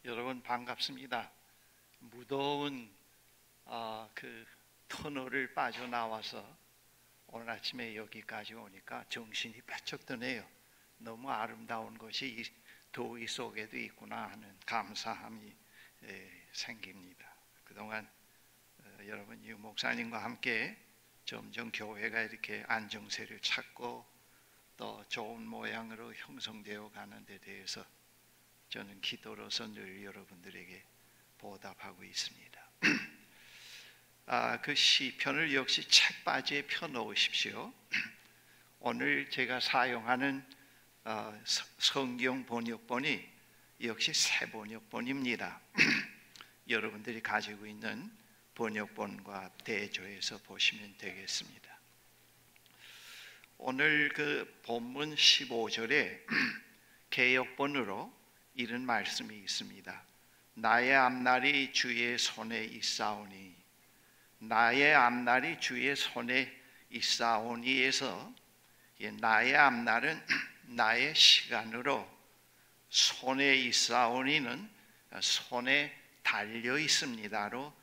여러분 반갑습니다. 무더운 그 터널을 빠져나와서 오늘 아침에 여기까지 오니까 정신이 바짝 드네요. 너무 아름다운 것이 이 더위 속에도 있구나 하는 감사함이 생깁니다. 그동안 여러분 유 목사님과 함께 점점 교회가 이렇게 안정세를 찾고 또 좋은 모양으로 형성되어 가는 데 대해서 저는 기도로서 늘 여러분들에게 보답하고 있습니다. 그 시편을 역시 책바지에 펴놓으십시오. 오늘 제가 사용하는 성경 번역본이 역시 새 번역본입니다. 여러분들이 가지고 있는 번역본과 대조해서 보시면 되겠습니다. 오늘 그 본문 15절에 개역본으로 이런 말씀이 있습니다. 나의 앞날이 주의 손에 있사오니, 나의 앞날이 주의 손에 있사오니에서 나의 앞날은 나의 시간으로, 손에 있사오니는 손에 달려 있습니다로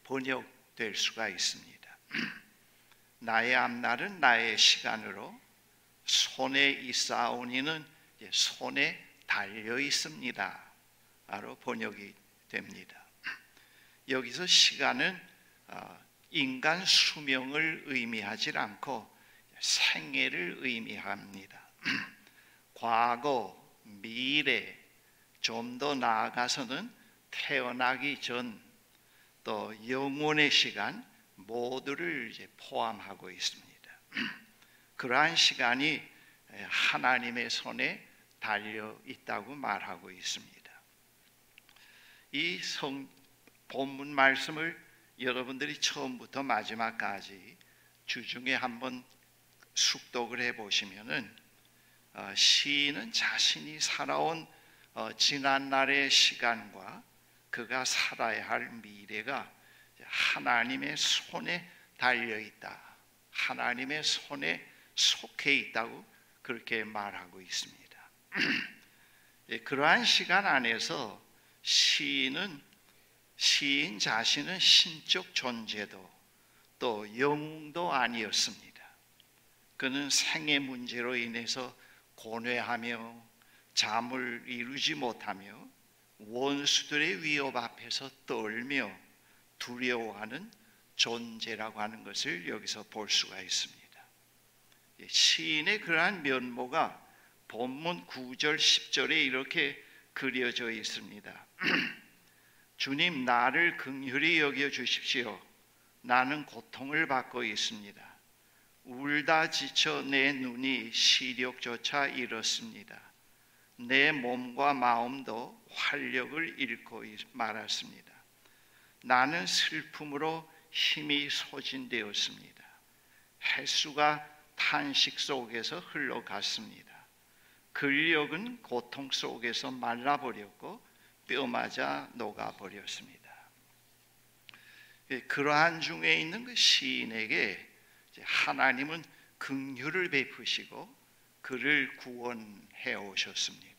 번역될 수가 있습니다. 나의 앞날은 나의 시간으로, 손에 있사오니는 손에 달려 있습니다 로 번역이 됩니다. 여기서 시간은 인간 수명을 의미하지 않고 생애를 의미합니다. 과거, 미래, 좀 더 나아가서는 태어나기 전, 또 영원의 시간 모두를 이제 포함하고 있습니다. 그러한 시간이 하나님의 손에 달려 있다고 말하고 있습니다. 이 본문 말씀을 여러분들이 처음부터 마지막까지 주중에 한번 숙독을 해보시면은 시인은 자신이 살아온 지난날의 시간과 그가 살아야 할 미래가 하나님의 손에 달려 있다, 하나님의 손에 속해 있다고 그렇게 말하고 있습니다. 그러한 시간 안에서 시인 자신은 신적 존재도 또 영웅도 아니었습니다. 그는 생의 문제로 인해서 고뇌하며 잠을 이루지 못하며 원수들의 위협 앞에서 떨며 두려워하는 존재라고 하는 것을 여기서 볼 수가 있습니다. 시인의 그러한 면모가 본문 9절 10절에 이렇게 그려져 있습니다. 주님, 나를 긍휼히 여겨 주십시오. 나는 고통을 받고 있습니다. 울다 지쳐 내 눈이 시력조차 잃었습니다. 내 몸과 마음도 활력을 잃고 말았습니다. 나는 슬픔으로 힘이 소진되었습니다. 햇수가 탄식 속에서 흘러갔습니다. 근력은 고통 속에서 말라버렸고 뼈마저 녹아버렸습니다. 그러한 중에 있는 그 시인에게 하나님은 긍휼을 베푸시고 그를 구원해 오셨습니다.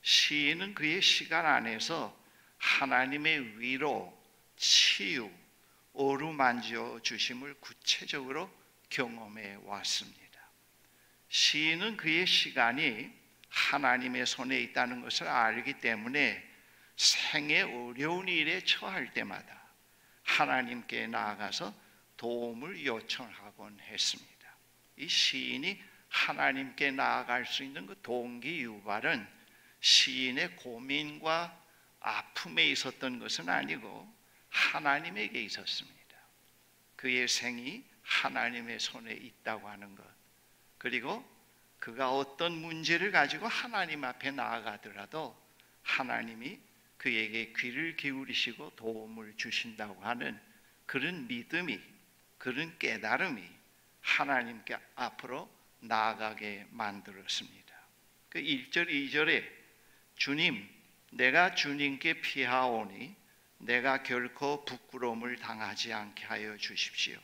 시인은 그의 시간 안에서 하나님의 위로, 치유, 어루만져 주심을 구체적으로 경험해 왔습니다. 시인은 그의 시간이 하나님의 손에 있다는 것을 알기 때문에 생의 어려운 일에 처할 때마다 하나님께 나아가서 도움을 요청하곤 했습니다. 이 시인이 하나님께 나아갈 수 있는 그 동기 유발은 시인의 고민과 아픔에 있었던 것은 아니고 하나님에게 있었습니다. 그의 생이 하나님의 손에 있다고 하는 것, 그리고 그가 어떤 문제를 가지고 하나님 앞에 나아가더라도 하나님이 그에게 귀를 기울이시고 도움을 주신다고 하는 그런 믿음이, 그런 깨달음이 하나님께 앞으로 나아가게 만들었습니다. 그 1절 2절에 주님, 내가 주님께 피하오니 내가 결코 부끄러움을 당하지 않게 하여 주십시오.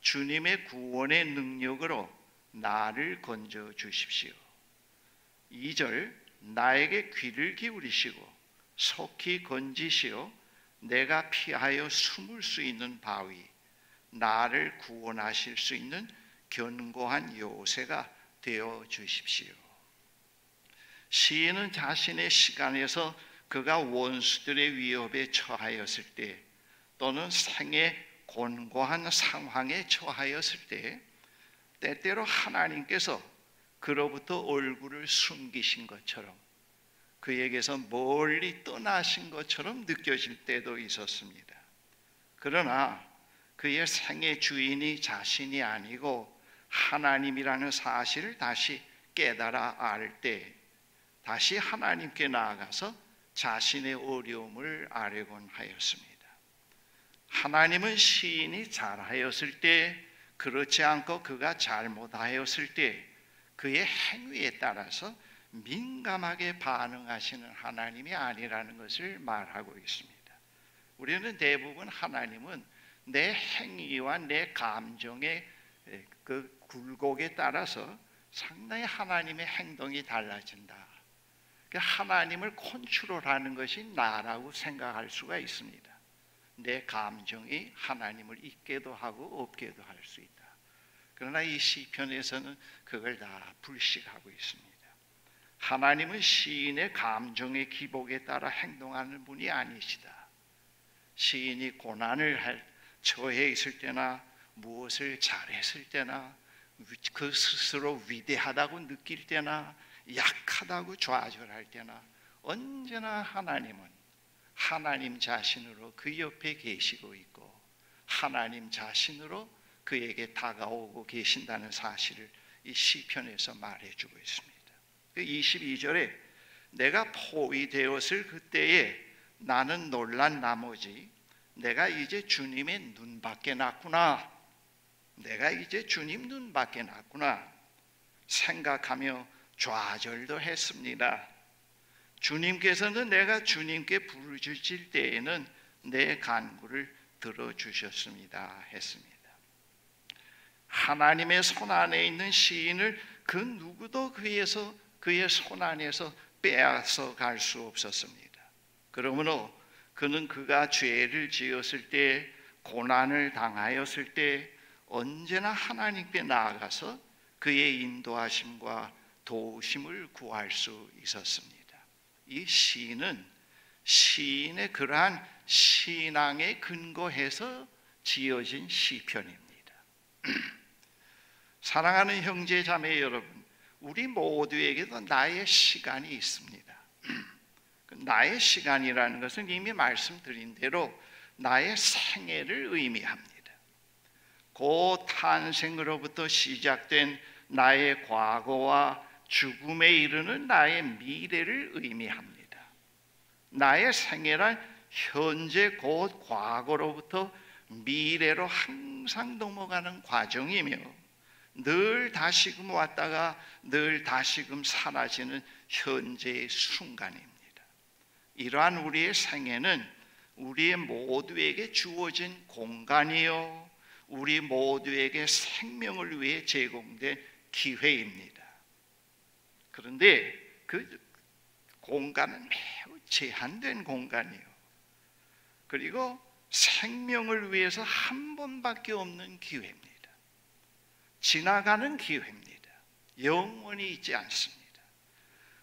주님의 구원의 능력으로 나를 건져 주십시오. 2절, 나에게 귀를 기울이시고 속히 건지시어 내가 피하여 숨을 수 있는 바위, 나를 구원하실 수 있는 견고한 요새가 되어 주십시오. 시인은 자신의 시간에서 그가 원수들의 위협에 처하였을 때, 또는 생의 곤고한 상황에 처하였을 때, 때때로 하나님께서 그로부터 얼굴을 숨기신 것처럼, 그에게서 멀리 떠나신 것처럼 느껴질 때도 있었습니다. 그러나 그의 생의 주인이 자신이 아니고 하나님이라는 사실을 다시 깨달아 알 때, 다시 하나님께 나아가서 자신의 어려움을 아뢰곤 하였습니다. 하나님은 시인이 잘하였을 때, 그렇지 않고 그가 잘못하였을 때 그의 행위에 따라서 민감하게 반응하시는 하나님이 아니라는 것을 말하고 있습니다. 우리는 대부분 하나님은 내 행위와 내 감정의 그 굴곡에 따라서 상당히 하나님의 행동이 달라진다, 하나님을 컨트롤하는 것이 나라고 생각할 수가 있습니다. 내 감정이 하나님을 있게도 하고 없게도 할 수 있다. 그러나 이 시편에서는 그걸 다 불식하고 있습니다. 하나님은 시인의 감정의 기복에 따라 행동하는 분이 아니시다. 시인이 고난을 처해 있을 때나 무엇을 잘했을 때나 그 스스로 위대하다고 느낄 때나 약하다고 좌절할 때나 언제나 하나님은 하나님 자신으로 그 옆에 계시고 있고 하나님 자신으로 그에게 다가오고 계신다는 사실을 이 시편에서 말해주고 있습니다. 22절에 내가 포위되었을 그때에 나는 놀란 나머지 내가 이제 주님의 눈밖에 났구나, 내가 이제 주님 눈밖에 났구나 생각하며 좌절도 했습니다. 주님께서는 내가 주님께 부르짖을 때에는 내 간구를 들어주셨습니다 했습니다. 하나님의 손 안에 있는 시인을 그 누구도 그의 손 안에서 빼앗아 갈 수 없었습니다. 그러므로 그는 그가 죄를 지었을 때, 고난을 당하였을 때 언제나 하나님께 나아가서 그의 인도하심과 도우심을 구할 수 있었습니다. 이 시인은 시인의 그러한 신앙에 근거해서 지어진 시편입니다. 사랑하는 형제 자매 여러분, 우리 모두에게도 나의 시간이 있습니다. 나의 시간이라는 것은 이미 말씀드린 대로 나의 생애를 의미합니다. 고 탄생으로부터 시작된 나의 과거와 죽음에 이르는 나의 미래를 의미합니다. 나의 생애란 현재 곧 과거로부터 미래로 항상 넘어가는 과정이며 늘 다시금 왔다가 늘 다시금 사라지는 현재의 순간입니다. 이러한 우리의 생애는 우리 모두에게 주어진 공간이요, 우리 모두에게 생명을 위해 제공된 기회입니다. 그런데 그 공간은 매우 제한된 공간이요, 그리고 생명을 위해서 한 번밖에 없는 기회입니다. 지나가는 기회입니다. 영원히 있지 않습니다.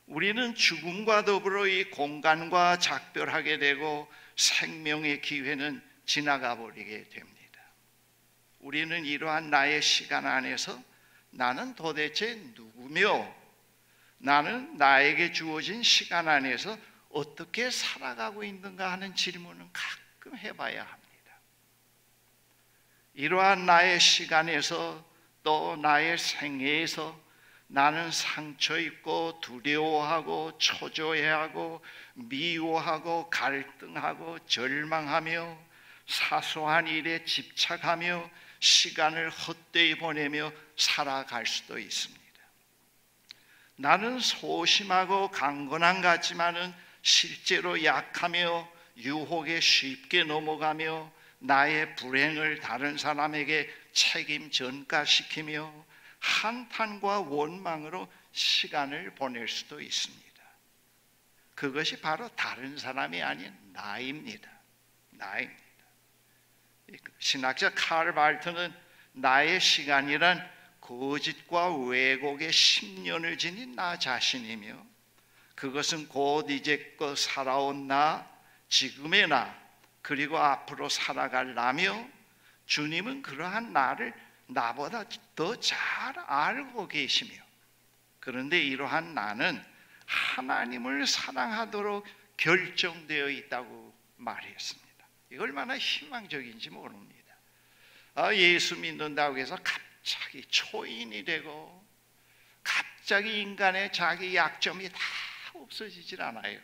우리는 죽음과 더불어 이 공간과 작별하게 되고 생명의 기회는 지나가 버리게 됩니다. 우리는 이러한 나의 시간 안에서 나는 도대체 누구며 나는 나에게 주어진 시간 안에서 어떻게 살아가고 있는가 하는 질문은 가끔 해봐야 합니다. 이러한 나의 시간에서 또 나의 생애에서 나는 상처 입고 두려워하고 초조해하고 미워하고 갈등하고 절망하며 사소한 일에 집착하며 시간을 헛되이 보내며 살아갈 수도 있습니다. 나는 소심하고 강건한 것 같지만은 실제로 약하며 유혹에 쉽게 넘어가며 나의 불행을 다른 사람에게 책임 전가시키며 한탄과 원망으로 시간을 보낼 수도 있습니다. 그것이 바로 다른 사람이 아닌 나입니다. 나입니다. 신학자 칼 발트는 나의 시간이란 거짓과 왜곡의 10년을 지닌 나 자신이며 그것은 곧 이제껏 살아온 나, 지금의 나, 그리고 앞으로 살아갈 나며 주님은 그러한 나를 나보다 더 잘 알고 계시며 그런데 이러한 나는 하나님을 사랑하도록 결정되어 있다고 말했습니다. 이거 얼마나 희망적인지 모릅니다. 예수 믿는다고 해서 갑자기 초인이 되고 갑자기 인간의 자기 약점이 다 없어지질 않아요.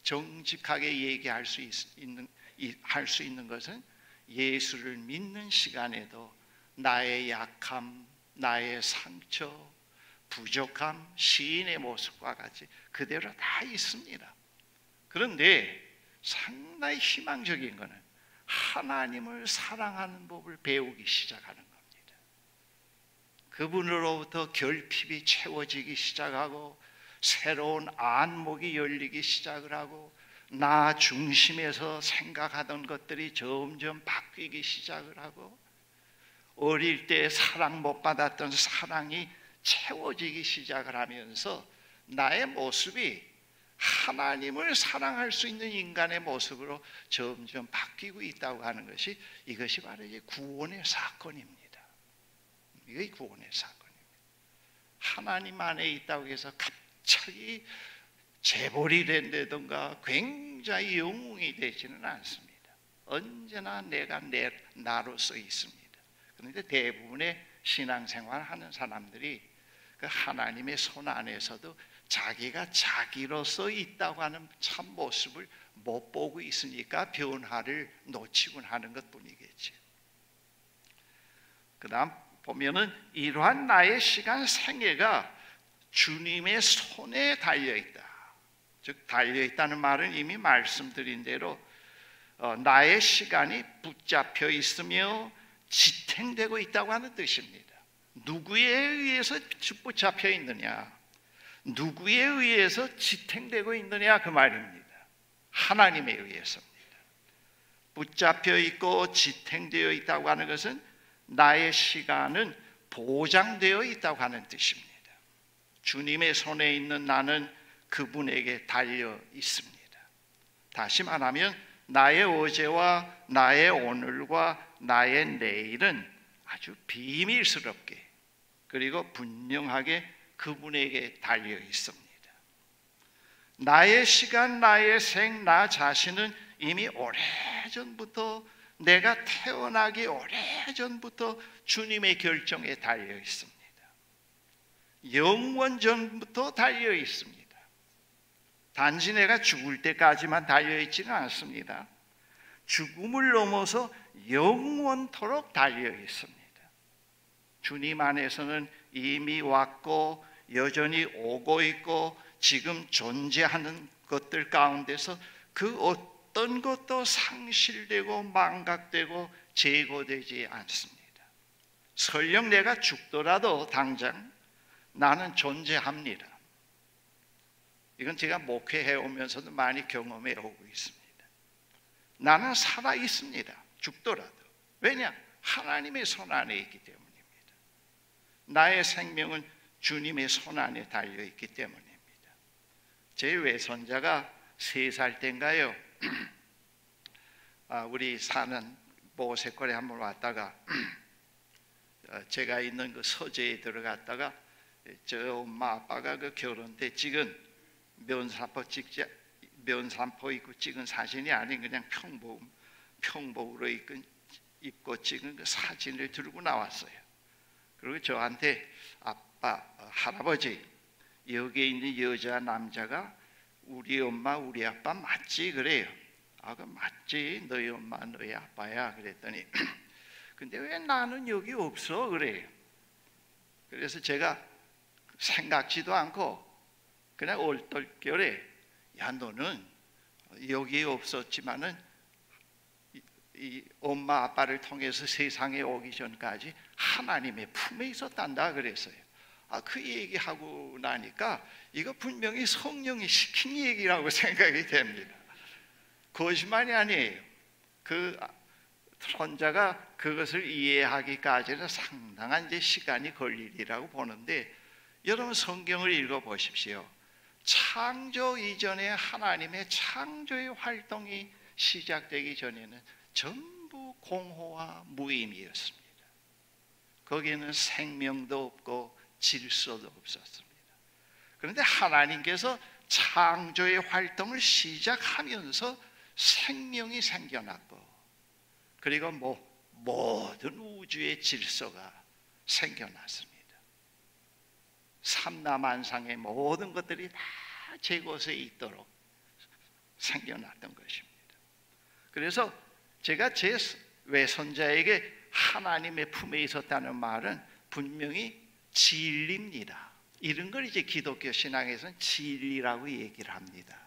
정직하게 얘기할 수 있는 것은 예수를 믿는 시간에도 나의 약함, 나의 상처, 부족함, 시인의 모습과 같이 그대로 다 있습니다. 그런데 상당히 희망적인 것은 하나님을 사랑하는 법을 배우기 시작하는 겁니다. 그분으로부터 결핍이 채워지기 시작하고 새로운 안목이 열리기 시작을 하고 나 중심에서 생각하던 것들이 점점 바뀌기 시작을 하고 어릴 때 사랑 못 받았던 사랑이 채워지기 시작을 하면서 나의 모습이 하나님을 사랑할 수 있는 인간의 모습으로 점점 바뀌고 있다고 하는 것이 이것이 바로 이제 구원의 사건입니다. 이게 구원의 사건입니다. 하나님 안에 있다고 해서 갑자기 재벌이 된다든가 굉장히 영웅이 되지는 않습니다. 언제나 내가 나로서 있습니다. 그런데 대부분의 신앙생활 하는 사람들이 그 하나님의 손 안에서도 자기가 자기로서 있다고 하는 참 모습을 못 보고 있으니까 변화를 놓치곤 하는 것뿐이겠죠. 그 다음 보면은 이러한 나의 시간 생애가 주님의 손에 달려있다. 즉 달려있다는 말은 이미 말씀드린 대로 나의 시간이 붙잡혀 있으며 지탱되고 있다고 하는 뜻입니다. 누구에 의해서 붙잡혀 있느냐, 누구에 의해서 지탱되고 있느냐 그 말입니다. 하나님에 의해서입니다. 붙잡혀 있고 지탱되어 있다고 하는 것은 나의 시간은 보장되어 있다고 하는 뜻입니다. 주님의 손에 있는 나는 그분에게 달려 있습니다. 다시 말하면 나의 어제와 나의 오늘과 나의 내일은 아주 비밀스럽게 그리고 분명하게 그분에게 달려 있습니다. 나의 시간, 나의 생, 나 자신은 이미 오래전부터 내가 태어나기 오래전부터 주님의 결정에 달려 있습니다. 영원 전부터 달려 있습니다. 단지 내가 죽을 때까지만 달려 있지는 않습니다. 죽음을 넘어서 영원토록 달려 있습니다. 주님 안에서는 이미 왔고 여전히 오고 있고 지금 존재하는 것들 가운데서 그 어떤 것도 상실되고 망각되고 제거되지 않습니다. 설령 내가 죽더라도 당장 나는 존재합니다. 이건 제가 목회해 오면서도 많이 경험해 오고 있습니다. 나는 살아 있습니다. 죽더라도. 왜냐? 하나님의 손 안에 있기 때문입니다. 나의 생명은 주님의 손 안에 달려 있기 때문입니다. 제 외손자가 3살 때인가요? 우리 사는 보세권에 한번 왔다가 제가 있는 그 서재에 들어갔다가 저 엄마 아빠가 그 결혼 때 찍은 면사포 입고 찍은 사진이 아닌 그냥 평복으로 입고 찍은 그 사진을 들고 나왔어요. 그리고 저한테 아빠, 할아버지 여기에 있는 여자 남자가 우리 엄마 우리 아빠 맞지? 그래요. 그 맞지, 너희 엄마 너희 아빠야. 그랬더니 근데 왜 나는 여기 없어? 그래요. 그래서 제가 생각지도 않고 그냥 얼떨결에 야 너는 여기에 없었지만은 이 엄마 아빠를 통해서 세상에 오기 전까지 하나님의 품에 있었단다 그랬어요. 그 얘기하고 나니까 이거 분명히 성령이 시킨 얘기라고 생각이 됩니다. 거짓말이 아니에요. 그 선자가 그것을 이해하기까지는 상당한 이제 시간이 걸리리라고 보는데, 여러분 성경을 읽어보십시오. 창조 이전에 하나님의 창조의 활동이 시작되기 전에는 전부 공허와 무의미였습니다. 거기에는 생명도 없고 질서도 없었습니다. 그런데 하나님께서 창조의 활동을 시작하면서 생명이 생겨났고, 그리고 모든 우주의 질서가 생겨났습니다. 삼라만상의 모든 것들이 다 제 곳에 있도록 생겨났던 것입니다. 그래서 제가 제 외손자에게 하나님의 품에 있었다는 말은 분명히 진리입니다. 이런 걸 이제 기독교 신앙에서는 진리라고 얘기를 합니다.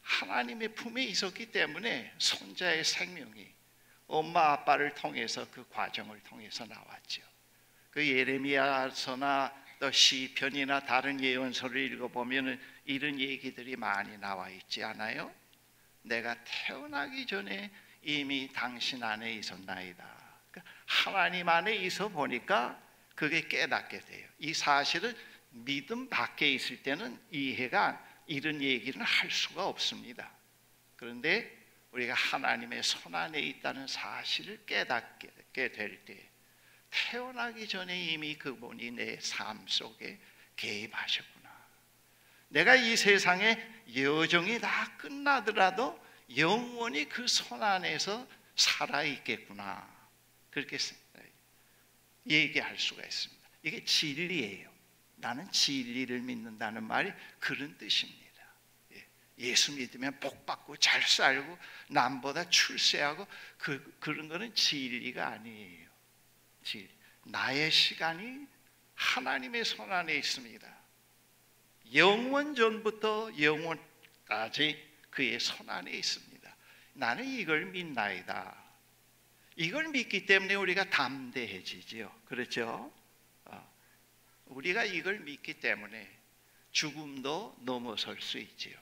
하나님의 품에 있었기 때문에 손자의 생명이 엄마 아빠를 통해서 그 과정을 통해서 나왔죠. 그 예레미야서나 또 시편이나 다른 예언서를 읽어보면 이런 얘기들이 많이 나와 있지 않아요? 내가 태어나기 전에 이미 당신 안에 있었나이다. 하나님 안에 있어 보니까 그게 깨닫게 돼요. 이 사실은 믿음 밖에 있을 때는 이해가, 이런 얘기는 할 수가 없습니다. 그런데 우리가 하나님의 손 안에 있다는 사실을 깨닫게 될 때, 태어나기 전에 이미 그분이 내 삶 속에 개입하셨구나. 내가 이 세상에 여정이 다 끝나더라도 영원히 그 손 안에서 살아있겠구나. 그렇게 얘기할 수가 있습니다. 이게 진리예요. 나는 진리를 믿는다는 말이 그런 뜻입니다. 예수 믿으면 복 받고 잘 살고 남보다 출세하고 그런 거는 진리가 아니에요. 나의 시간이 하나님의 손 안에 있습니다. 영원 전부터 영원까지 그의 손 안에 있습니다. 나는 이걸 믿나이다. 이걸 믿기 때문에 우리가 담대해지지요. 그렇죠? 우리가 이걸 믿기 때문에 죽음도 넘어설 수 있지요.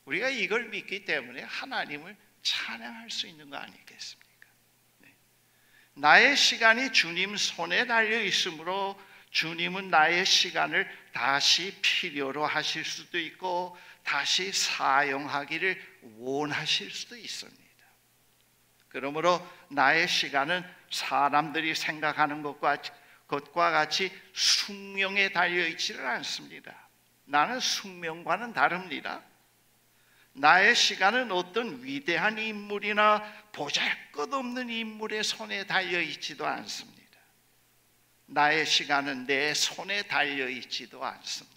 우리가 이걸 믿기 때문에 하나님을 찬양할 수 있는 거 아니겠습니까? 나의 시간이 주님 손에 달려 있으므로 주님은 나의 시간을 다시 필요로 하실 수도 있고 다시 사용하기를 원하실 수도 있습니다. 그러므로 나의 시간은 사람들이 생각하는 것과 같이 숙명에 달려 있지를 않습니다. 나는 숙명과는 다릅니다. 나의 시간은 어떤 위대한 인물이나 보잘것없는 인물의 손에 달려 있지도 않습니다. 나의 시간은 내 손에 달려 있지도 않습니다.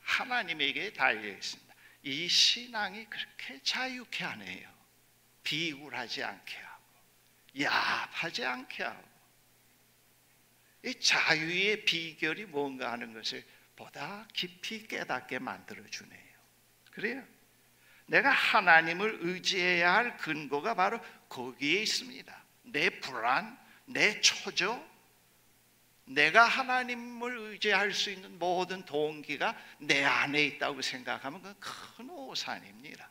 하나님에게 달려 있습니다. 이 신앙이 그렇게 자유케 하네요. 비굴하지 않게 하고 야합하지 않게 하고, 이 자유의 비결이 뭔가 하는 것을 보다 깊이 깨닫게 만들어주네요. 그래요. 내가 하나님을 의지해야 할 근거가 바로 거기에 있습니다. 내 불안, 내 초조, 내가 하나님을 의지할 수 있는 모든 동기가 내 안에 있다고 생각하면 그건 큰 오산입니다.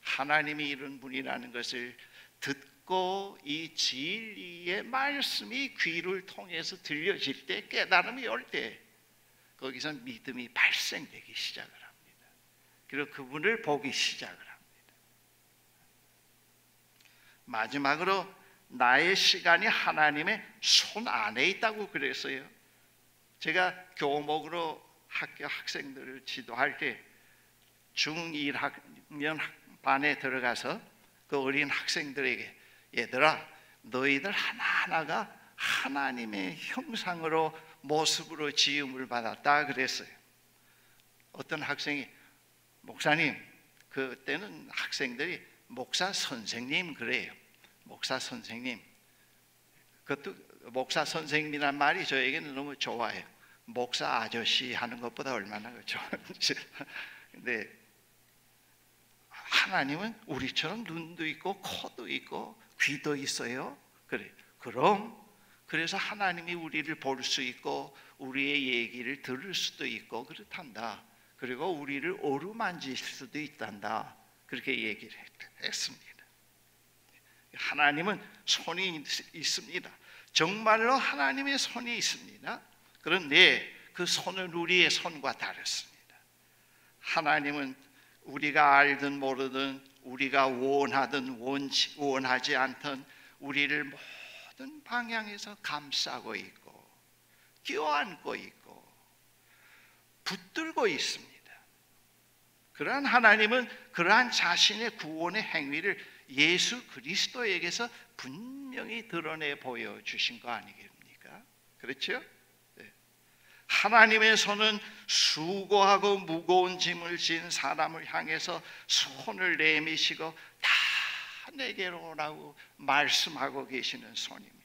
하나님이 이런 분이라는 것을 듣고 이 진리의 말씀이 귀를 통해서 들려질 때, 깨달음이 올 때 거기서 믿음이 발생되기 시작을 합니다. 그리고 그분을 보기 시작을 합니다. 마지막으로 나의 시간이 하나님의 손 안에 있다고 그랬어요. 제가 교목으로 학교 학생들을 지도할 때 중1학년 반에 들어가서 그 어린 학생들에게, 얘들아, 너희들 하나하나가 하나님의 형상으로 모습으로 지음을 받았다 그랬어요. 어떤 학생이, 목사님, 그때는 학생들이 목사 선생님 그래요. 목사 선생님. 그것도 목사 선생님이란 말이 저에게는 너무 좋아요. 목사 아저씨 하는 것보다 얼마나 좋은지. 근데 하나님은 우리처럼 눈도 있고 코도 있고 귀도 있어요. 그래. 그래서 하나님이 우리를 볼 수 있고 우리의 얘기를 들을 수도 있고 그렇단다. 그리고 우리를 어루만질 수도 있단다. 그렇게 얘기를 했습니다. 하나님은 손이 있습니다. 정말로 하나님의 손이 있습니다. 그런데 그 손은 우리의 손과 다르습니다. 하나님은 우리가 알든 모르든 우리가 원하든 원하지 않든 우리를 모든 방향에서 감싸고 있고 껴안고 있고 붙들고 있습니다. 그러한 하나님은 그러한 자신의 구원의 행위를 예수 그리스도에게서 분명히 드러내 보여주신 거 아니겠습니까? 그렇죠? 네. 하나님의 손은 수고하고 무거운 짐을 진 사람을 향해서 손을 내미시고 다 내게로 오라고 말씀하고 계시는 손입니다.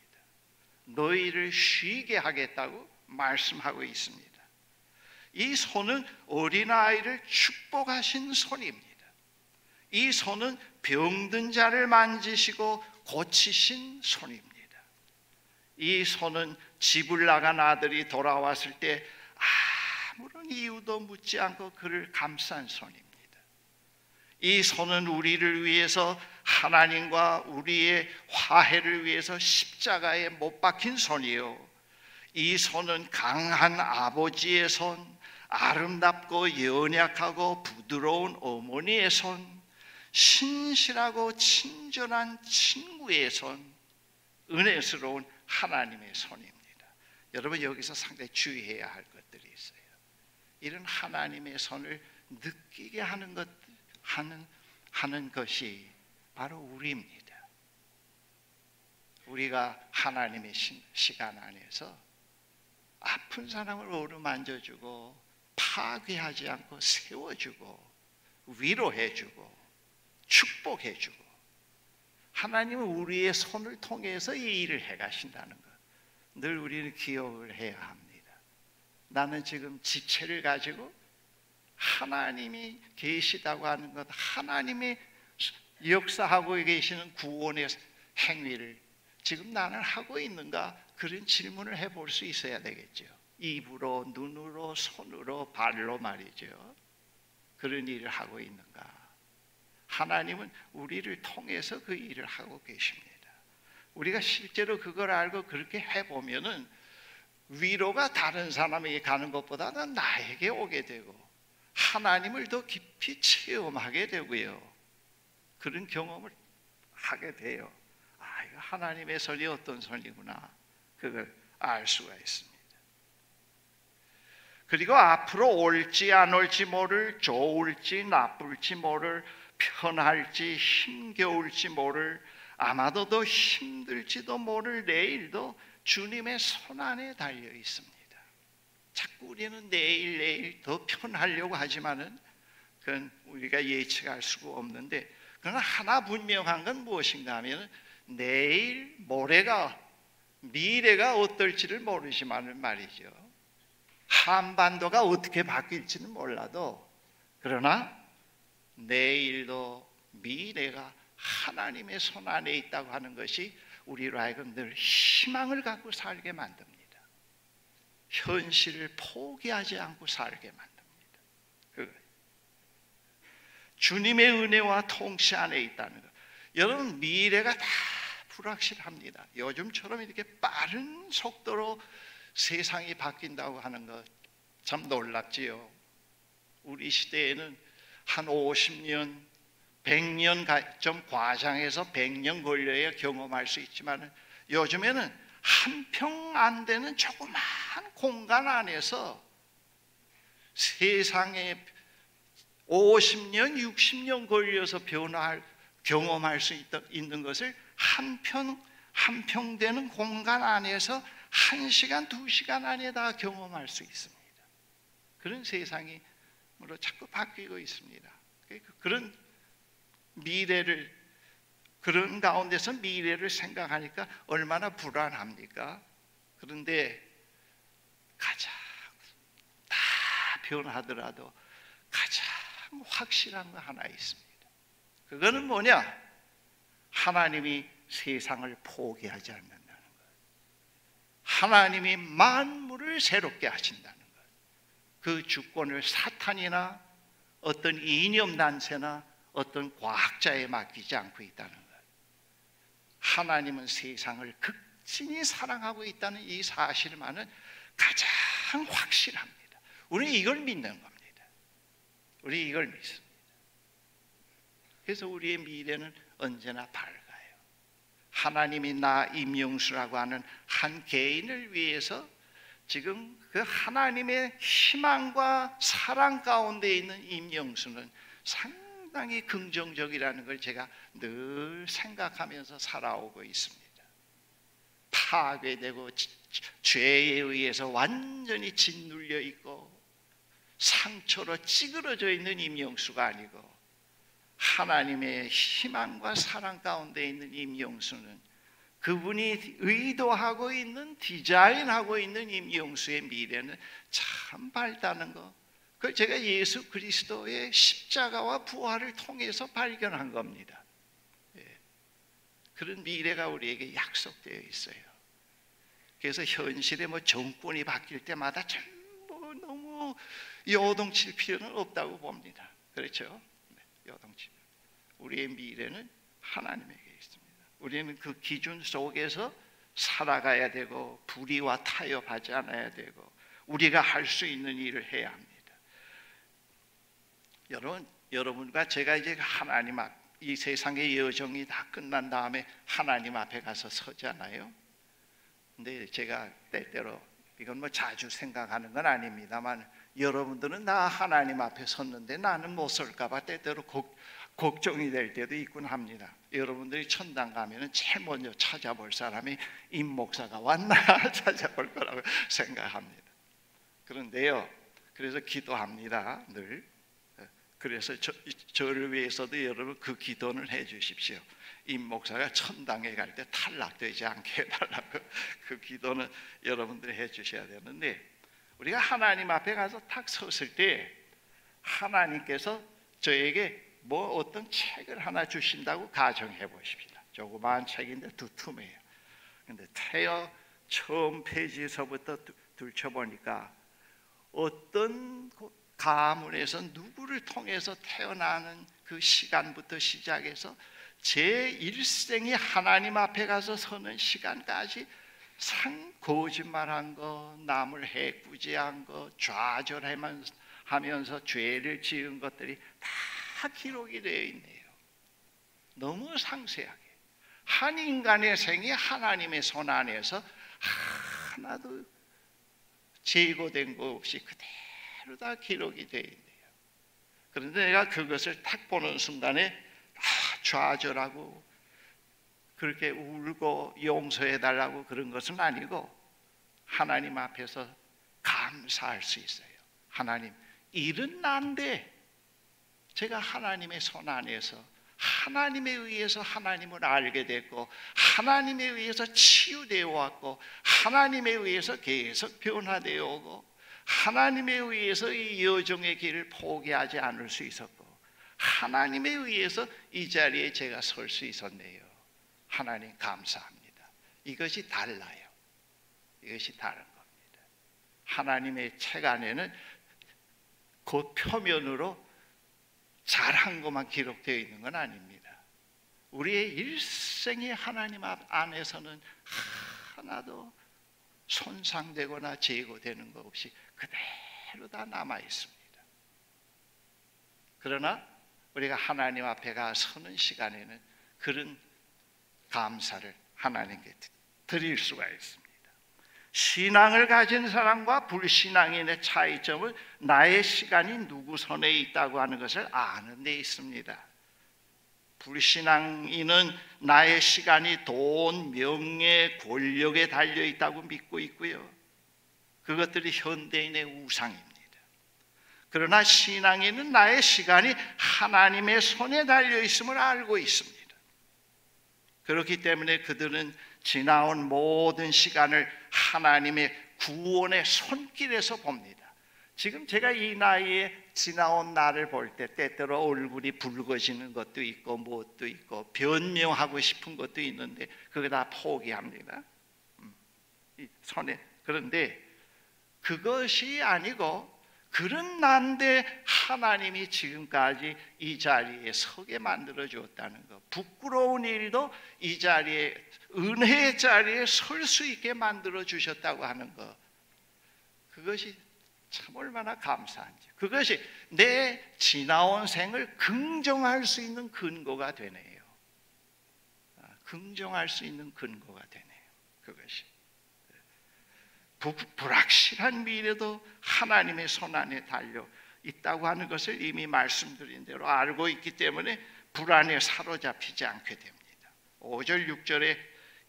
너희를 쉬게 하겠다고 말씀하고 있습니다. 이 손은 어린아이를 축복하신 손입니다. 이 손은 병든 자를 만지시고 고치신 손입니다. 이 손은 집을 나간 아들이 돌아왔을 때 아무런 이유도 묻지 않고 그를 감싼 손입니다. 이 손은 우리를 위해서 하나님과 우리의 화해를 위해서 십자가에 못 박힌 손이요, 이 손은 강한 아버지의 손, 아름답고 연약하고 부드러운 어머니의 손, 신실하고 친절한 친구의 손, 은혜스러운 하나님의 손입니다. 여러분, 여기서 상당히 주의해야 할 것들이 있어요. 이런 하나님의 손을 느끼게 하는 것이 바로 우리입니다. 우리가 하나님의 시간 안에서 아픈 사람을 어루만져주고 파괴하지 않고 세워주고 위로해주고 축복해주고, 하나님은 우리의 손을 통해서 이 일을 해가신다는 것, 늘 우리는 기억을 해야 합니다. 나는 지금 지체를 가지고 하나님이 계시다고 하는 것, 하나님이 역사하고 계시는 구원의 행위를 지금 나는 하고 있는가, 그런 질문을 해볼 수 있어야 되겠죠. 입으로, 눈으로, 손으로, 발로 말이죠. 그런 일을 하고 있는가. 하나님은 우리를 통해서 그 일을 하고 계십니다. 우리가 실제로 그걸 알고 그렇게 해보면은 위로가 다른 사람에게 가는 것보다는 나에게 오게 되고 하나님을 더 깊이 체험하게 되고요, 그런 경험을 하게 돼요. 이거 하나님의 손이 어떤 손이구나, 그걸 알 수가 있습니다. 그리고 앞으로 올지 안 올지 모를, 좋을지 나쁠지 모를, 편할지 힘겨울지 모를, 아마도 더 힘들지도 모를 내일도 주님의 손 안에 달려 있습니다. 자꾸 우리는 내일 더 편하려고 하지만은 그건 우리가 예측할 수가 없는데, 그러나 하나 분명한 건 무엇인가 하면 내일 미래가 어떨지를 모르지만은 말이죠, 한반도가 어떻게 바뀔지는 몰라도, 그러나 내일도 미래가 하나님의 손 안에 있다고 하는 것이 우리로 하여금 늘 희망을 갖고 살게 만듭니다. 현실을 포기하지 않고 살게 만듭니다. 주님의 은혜와 통치 안에 있다는 것. 여러분, 미래가 다 불확실합니다. 요즘처럼 이렇게 빠른 속도로 세상이 바뀐다고 하는 것 참 놀랍지요. 우리 시대에는 한 50년, 100년 좀 과장해서 100년 걸려야 경험할 수 있지만, 요즘에는 한 평 안 되는 조그만 공간 안에서 세상에 50년, 60년 걸려서 경험할 수 있는 것을 한 평 되는 공간 안에서 1시간, 2시간 안에 다 경험할 수 있습니다. 그런 세상이 자꾸 바뀌고 있습니다. 그런 미래를, 그런 가운데서 미래를 생각하니까 얼마나 불안합니까? 그런데 가장 다 변하더라도 가장 확실한 거 하나 있습니다. 그거는 뭐냐? 하나님이 세상을 포기하지 않는다는 하나님이 만물을 새롭게 하신다는 것. 그 주권을 사탄이나 어떤 이념단체나 어떤 과학자에 맡기지 않고 있다는 것. 하나님은 세상을 극진히 사랑하고 있다는 이 사실만은 가장 확실합니다. 우리는 이걸 믿는 겁니다. 우리 이걸 믿습니다. 그래서 우리의 미래는 언제나 밝아요. 하나님이 나 임영수라고 하는 한 개인을 위해서 지금 그 하나님의 희망과 사랑 가운데 있는 임영수는 상당히 긍정적이라는 걸 제가 늘 생각하면서 살아오고 있습니다. 파괴되고 죄에 의해서 완전히 짓눌려 있고 상처로 찌그러져 있는 임영수가 아니고 하나님의 희망과 사랑 가운데 있는 임영수는 그분이 의도하고 있는, 디자인하고 있는 임영수의 미래는 참 밝다는 거. 그걸 제가 예수 그리스도의 십자가와 부활을 통해서 발견한 겁니다. 그런 미래가 우리에게 약속되어 있어요. 그래서 현실에 정권이 바뀔 때마다 전부 너무 요동칠 필요는 없다고 봅니다. 그렇죠? 요동치. 우리의 미래는 하나님에게 있습니다. 우리는 그 기준 속에서 살아가야 되고 불의와 타협하지 않아야 되고 우리가 할 수 있는 일을 해야 합니다. 여러분과 제가 이제 하나님 앞, 이 세상의 여정이 다 끝난 다음에 하나님 앞에 가서 서잖아요. 근데 제가 때때로 이건 자주 생각하는 건 아닙니다만 여러분들은 나 하나님 앞에 섰는데 나는 못 설까 봐 때때로 걱정이 될 때도 있곤 합니다. 여러분들이 천당 가면은 제일 먼저 찾아볼 사람이 임 목사가 왔나 찾아볼 거라고 생각합니다. 그런데요, 그래서 기도합니다 늘. 그래서 저를 위해서도 여러분 그 기도는 해주십시오. 임 목사가 천당에 갈 때 탈락되지 않게 해달라고 그 기도는 여러분들이 해주셔야 되는데, 우리가 하나님 앞에 가서 탁 섰을 때 하나님께서 저에게 어떤 책을 하나 주신다고 가정해 보십시다. 조그마한 책인데 두툼해요. 근데 처음 페이지에서부터 들춰보니까 어떤 가문에서 누구를 통해서 태어나는 그 시간부터 시작해서 제 일생이 하나님 앞에 가서 서는 시간까지 거짓말한 거, 남을 해꾸지한 거, 좌절하면서 죄를 지은 것들이 다 기록이 되어 있네요. 너무 상세하게. 한 인간의 생이 하나님의 손 안에서 하나도 제거된 거 없이 그대로 다 기록이 되어 있네요. 그런데 내가 그것을 딱 보는 순간에 좌절하고 그렇게 울고 용서해달라고 그런 것은 아니고 하나님 앞에서 감사할 수 있어요. 하나님, 일은 난데 제가 하나님의 손 안에서 하나님에 의해서 하나님을 알게 됐고 하나님에 의해서 치유되어 왔고 하나님에 의해서 계속 변화되어 오고 하나님에 의해서 이 여정의 길을 포기하지 않을 수 있었고 하나님에 의해서 이 자리에 제가 설 수 있었네요. 하나님 감사합니다. 이것이 달라요. 이것이 다른 겁니다. 하나님의 책 안에는 그 표면으로 잘한 것만 기록되어 있는 건 아닙니다. 우리의 일생이 하나님 안에서는 하나도 손상되거나 제거되는 것 없이 그대로 다 남아 있습니다. 그러나 우리가 하나님 앞에 가 서는 시간에는 그런 감사를 하나님께 드릴 수가 있습니다. 신앙을 가진 사람과 불신앙인의 차이점은 나의 시간이 누구 손에 있다고 하는 것을 아는 데 있습니다. 불신앙인은 나의 시간이 돈, 명예, 권력에 달려 있다고 믿고 있고요. 그것들이 현대인의 우상입니다. 그러나 신앙인은 나의 시간이 하나님의 손에 달려 있음을 알고 있습니다. 그렇기 때문에 그들은 지나온 모든 시간을 하나님의 구원의 손길에서 봅니다. 지금 제가 이 나이에 지나온 나를 볼 때 때때로 얼굴이 붉어지는 것도 있고 무엇도 있고 변명하고 싶은 것도 있는데 그거 다 포기합니다. 그런데 그것이 아니고, 그런 난데 하나님이 지금까지 이 자리에 서게 만들어 주었다는 것, 부끄러운 일도 이 자리에, 은혜의 자리에 설 수 있게 만들어 주셨다고 하는 것, 그것이 참 얼마나 감사한지, 그것이 내 지나온 생을 긍정할 수 있는 근거가 되네요. 긍정할 수 있는 근거가 되네요. 그것이 불확실한 미래도 하나님의 손 안에 달려 있다고 하는 것을 이미 말씀드린 대로 알고 있기 때문에 불안에 사로잡히지 않게 됩니다. 5절 6절에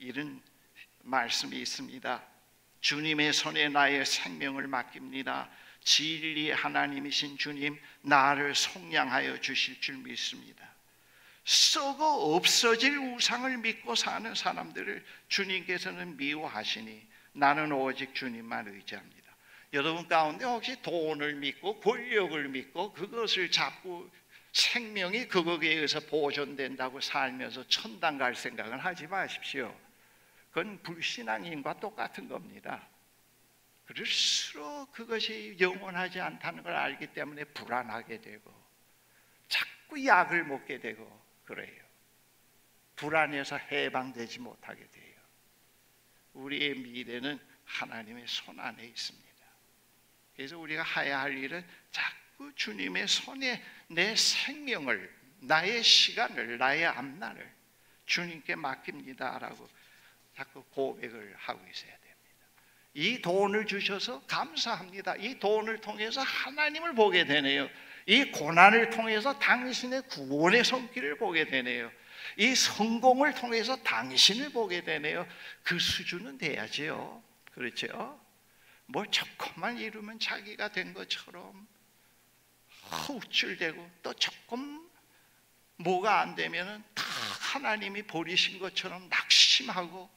이런 말씀이 있습니다. 주님의 손에 나의 생명을 맡깁니다. 진리의 하나님이신 주님, 나를 속량하여 주실 줄 믿습니다. 썩어 없어질 우상을 믿고 사는 사람들을 주님께서는 미워하시니 나는 오직 주님만 의지합니다. 여러분 가운데 혹시 돈을 믿고 권력을 믿고 그것을 잡고 생명이 그거에 의해서 보존된다고 살면서 천당 갈 생각은 하지 마십시오. 그건 불신앙인과 똑같은 겁니다. 그럴수록 그것이 영원하지 않다는 걸 알기 때문에 불안하게 되고 자꾸 약을 먹게 되고 그래요. 불안해서 해방되지 못하게 돼요. 우리의 미래는 하나님의 손 안에 있습니다. 그래서 우리가 해야 할 일은 자꾸 주님의 손에 내 생명을, 나의 시간을, 나의 앞날을 주님께 맡깁니다라고 자꾸 고백을 하고 있어야 됩니다. 이 돈을 주셔서 감사합니다. 이 돈을 통해서 하나님을 보게 되네요. 이 고난을 통해서 당신의 구원의 손길을 보게 되네요. 이 성공을 통해서 당신을 보게 되네요. 그 수준은 돼야지요. 그렇죠? 뭐 조금만 이루면 자기가 된 것처럼 우쭐대고, 또 조금 뭐가 안 되면은 다 하나님이 버리신 것처럼 낙심하고,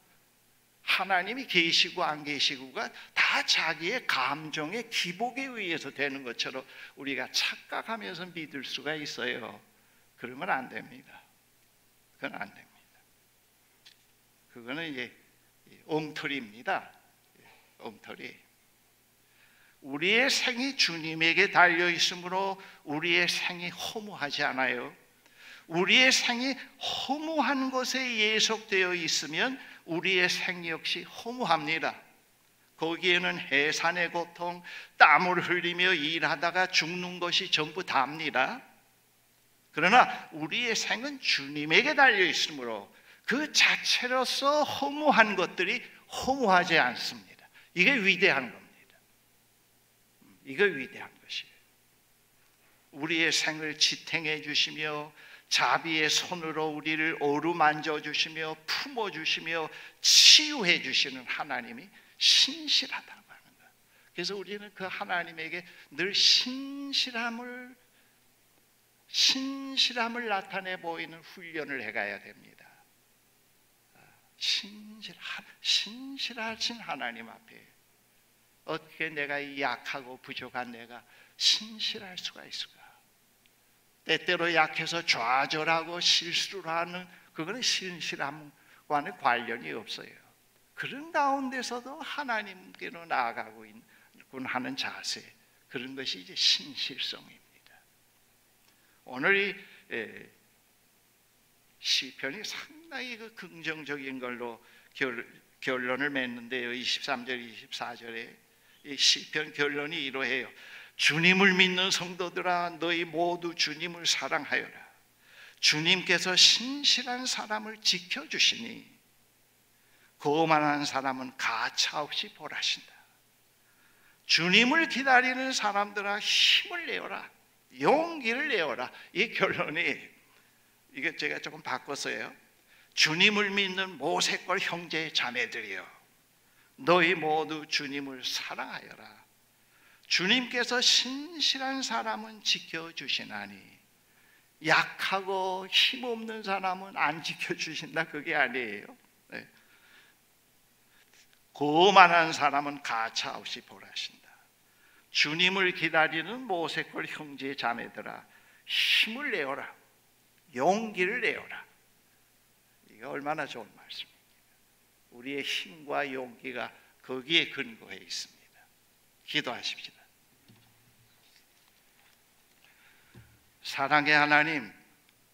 하나님이 계시고 안 계시고가 다 자기의 감정의 기복에 의해서 되는 것처럼 우리가 착각하면서 믿을 수가 있어요. 그러면 안 됩니다. 그건 안 됩니다. 그거는 이제 엉터리입니다. 엉터리. 우리의 생이 주님에게 달려 있으므로 우리의 생이 허무하지 않아요. 우리의 생이 허무한 것에 예속되어 있으면 우리의 생 역시 허무합니다. 거기에는 해산의 고통, 땀을 흘리며 일하다가 죽는 것이 전부 답니다. 그러나 우리의 생은 주님에게 달려 있으므로 그 자체로서 허무한 것들이 허무하지 않습니다. 이게 위대한 겁니다. 이게 위대한 것이에요. 우리의 생을 지탱해 주시며 자비의 손으로 우리를 어루만져 주시며 품어 주시며 치유해 주시는 하나님이 신실하다고 하는 거예요. 그래서 우리는 그 하나님에게 늘 신실함을 나타내 보이는 훈련을 해가야 됩니다. 신실하신 하나님 앞에 어떻게 내가 이 약하고 부족한 내가 신실할 수가 있을까? 때때로 약해서 좌절하고 실수를 하는, 그거는 신실함과는 관련이 없어요. 그런 가운데서도 하나님께로 나아가고 있군 하는 자세, 그런 것이 이제 신실성입니다. 오늘 이 시편이 상당히 그 긍정적인 걸로 결론을 맺는데요. 23절, 24절에 이 시편 결론이 이러해요. 주님을 믿는 성도들아, 너희 모두 주님을 사랑하여라. 주님께서 신실한 사람을 지켜주시니 거만한 사람은 가차없이 벌하신다. 주님을 기다리는 사람들아, 힘을 내어라. 용기를 내어라. 이 결론이, 이게 제가 조금 바꿨어요. 주님을 믿는 모세골 형제 자매들이여, 너희 모두 주님을 사랑하여라. 주님께서 신실한 사람은 지켜주시나니 약하고 힘없는 사람은 안 지켜주신다, 그게 아니에요. 네. 거만한 사람은 가차없이 벌하신다. 주님을 기다리는 모세골 형제 자매들아, 힘을 내어라. 용기를 내어라. 이게 얼마나 좋은 말씀입니까? 우리의 힘과 용기가 거기에 근거해 있습니다. 기도하십시다. 사랑의 하나님,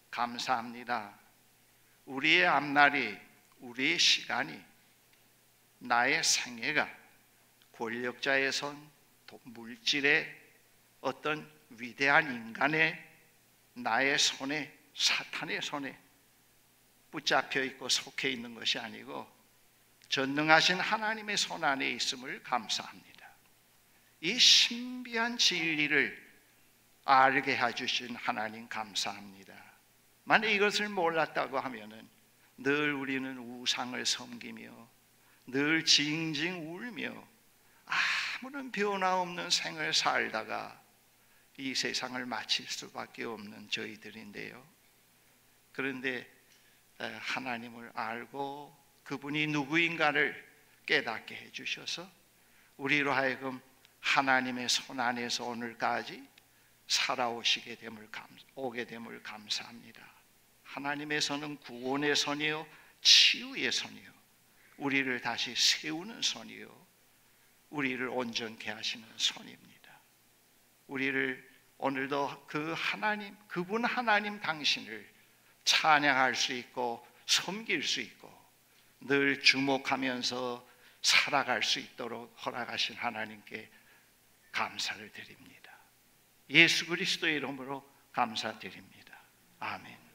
감사합니다. 우리의 앞날이, 우리의 시간이, 나의 생애가 권력자의 손, 물질의 어떤 위대한 인간의 나의 손에, 사탄의 손에 붙잡혀 있고 속해 있는 것이 아니고 전능하신 하나님의 손 안에 있음을 감사합니다. 이 신비한 진리를 알게 해주신 하나님 감사합니다. 만약 이것을 몰랐다고 하면은 늘 우리는 우상을 섬기며 늘 징징 울며 아무런 변화 없는 생을 살다가 이 세상을 마칠 수밖에 없는 저희들인데요. 그런데 하나님을 알고 그분이 누구인가를 깨닫게 해주셔서 우리로 하여금 하나님의 손 안에서 오늘까지 살아오시게 오게 됨을 감사합니다. 하나님의 손은 구원의 손이요, 치유의 손이요, 우리를 다시 세우는 손이요, 우리를 온전케 하시는 손입니다. 우리를 오늘도 그 하나님, 그분 하나님 당신을 찬양할 수 있고 섬길 수 있고 늘 주목하면서 살아갈 수 있도록 허락하신 하나님께 감사를 드립니다. 예수 그리스도의 이름으로 감사드립니다. 아멘.